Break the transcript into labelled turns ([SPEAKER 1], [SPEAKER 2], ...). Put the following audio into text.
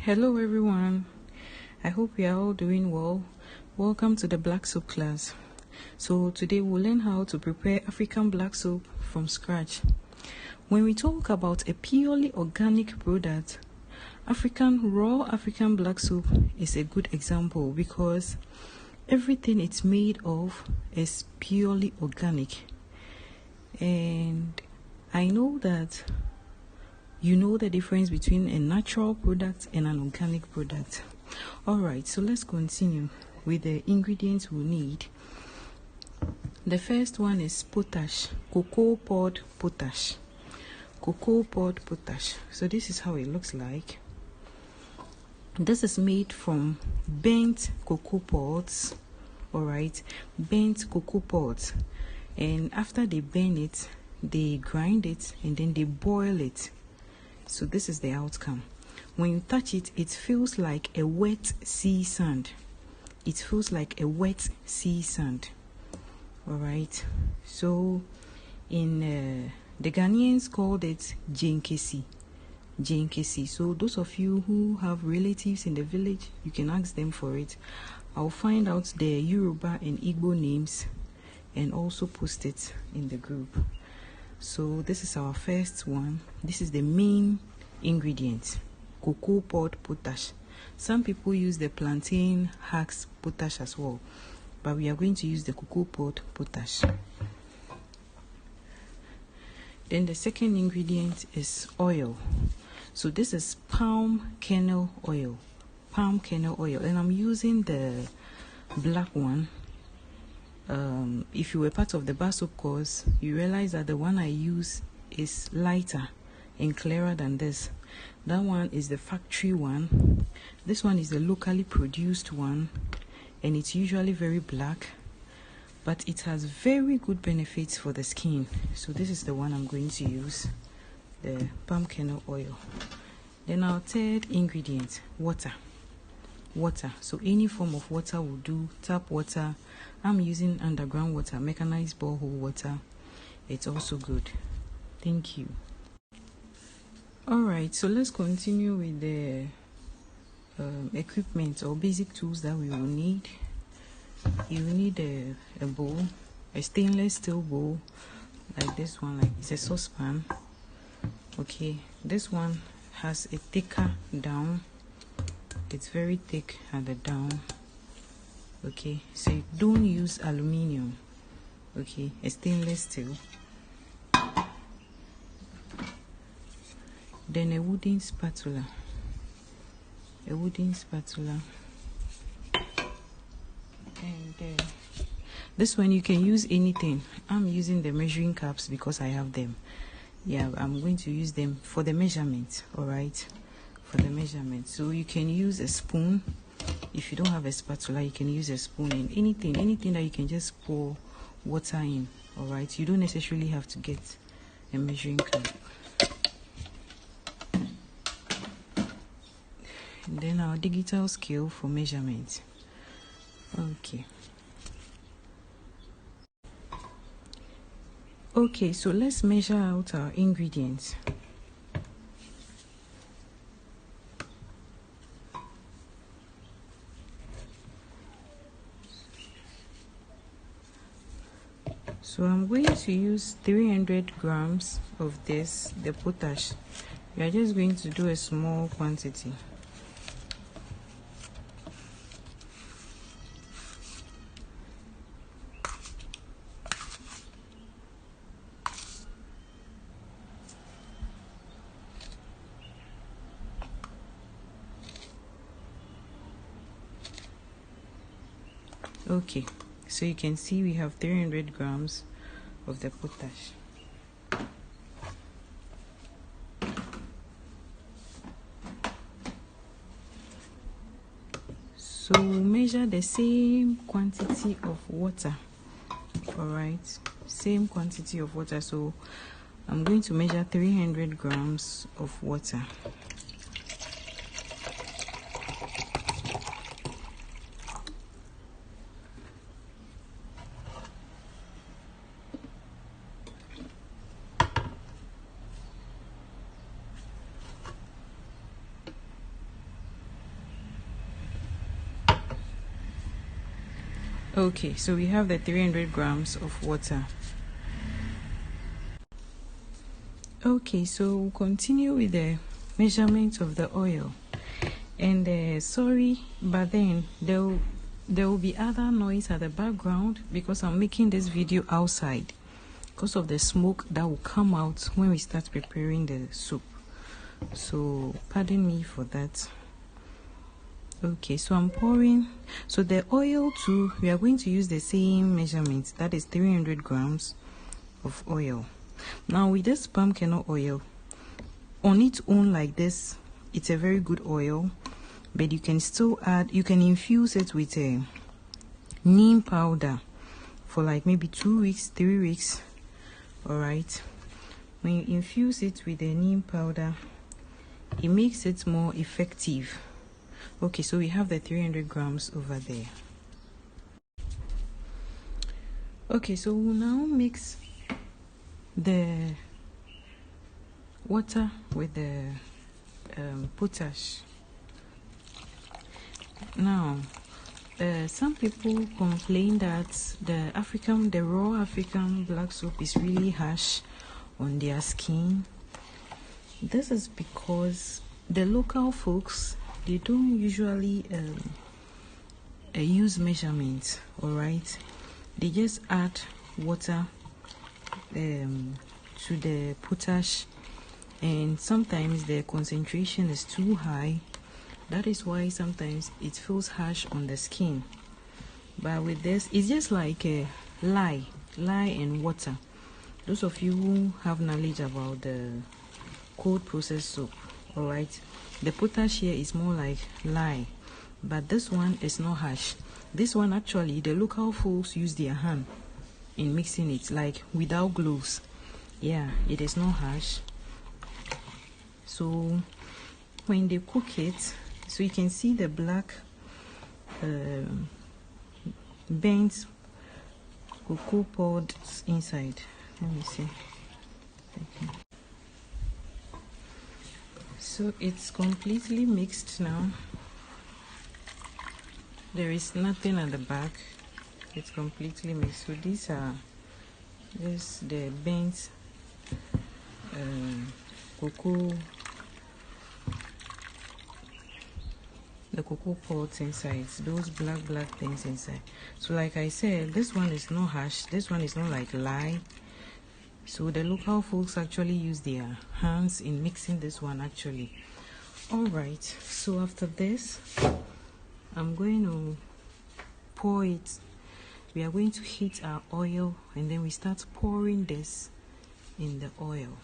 [SPEAKER 1] Hello everyone, I hope we are all doing well. Welcome to the black soup class. So today we'll learn how to prepare African black soup from scratch. When we talk about a purely organic product, raw African black soup is a good example because everything it's made of is purely organic. And I know that you know the difference between a natural product and an organic product. Alright, so let's continue with the ingredients we need. The first one is potash, cocoa pod potash. Cocoa pod potash. So this is how it looks like. This is made from burnt cocoa pods. Alright, burnt cocoa pods. And after they burn it, they grind it and then they boil it. So this is the outcome. When you touch it, it feels like a wet sea sand. It feels like a wet sea sand. Alright. So in the Ghanaians called it jenkesi. Jenkesi. So those of you who have relatives in the village, you can ask them for it. I'll find out the Yoruba and Igbo names and also post it in the group. So this is our first one. This is the main ingredient, cocoa pod potash. Some people use the plantain husk potash as well, but we are going to use the cocoa pod potash. Then the second ingredient is oil. So this is palm kernel oil. Palm kernel oil, and I'm using the black one. If you were part of the bar soap course, you realize that the one I use is lighter and clearer than this. That one is the factory one. This one is the locally produced one, and it's usually very black, but it has very good benefits for the skin. So this is the one I'm going to use, the palm kernel oil. Then our third ingredient, water. So any form of water will do. Tap water. I'm using underground water, mechanized borehole water. It's also good. Thank you. Alright, so let's continue with the equipment or basic tools that we will need. You will need a bowl, a stainless steel bowl like this one, like it's a saucepan. Okay, this one has a thicker down. It's very thick at the down. Okay, so don't use aluminium. Okay, a stainless steel. Then a wooden spatula. And this one you can use anything. I'm using the measuring cups because I have them. Yeah, I'm going to use them for the measurement. All right, for the measurement. So you can use a spoon. If you don't have a spatula, you can use a spoon and anything that you can just pour water in. All right, you don't necessarily have to get a measuring cup. And then our digital scale for measurement. Okay, so let's measure out our ingredients. So I'm going to use 300 grams of this, the potash. We are just going to do a small quantity. Okay, so you can see we have 300 grams of the potash. So measure the same quantity of water. All right, same quantity of water. So I'm going to measure 300 grams of water. Okay, so we have the 300 grams of water. Okay, so we'll continue with the measurement of the oil. And sorry, but then there will be other noise at the background because I'm making this video outside because of the smoke that will come out when we start preparing the soup. So pardon me for that. Okay, so I'm pouring. So the oil too, we are going to use the same measurement. That is 300 grams of oil. Now with this palm kernel oil, on its own like this, it's a very good oil. But you can still add, you can infuse it with a neem powder for like maybe 2 weeks, 3 weeks. All right. When you infuse it with the neem powder, it makes it more effective. Okay, so we have the 300 grams over there. Okay, so we'll now mix the water with the potash. Now, some people complain that the raw African black soap is really harsh on their skin. This is because the local folks, they don't usually use measurements, all right? They just add water to the potash, and sometimes the concentration is too high. That is why sometimes it feels harsh on the skin. But with this, it's just like a lye and water. Those of you who have knowledge about the cold processed soap, all right, the potash here is more like lye, but this one is not harsh. This one actually, the local folks use their hand in mixing it, like without gloves. Yeah, it is not harsh. So when they cook it, so you can see the black burnt cocoa pods inside. Let me see. Okay. So it's completely mixed now. There is nothing at the back. It's completely mixed. So these are just the burnt cocoa, the cocoa pods inside, those black things inside. So like I said, this one is not harsh, this one is not like lye. So the local folks actually use their hands in mixing this one actually. All right, so after this, I'm going to pour it. We are going to heat our oil, and then we start pouring this in the oil.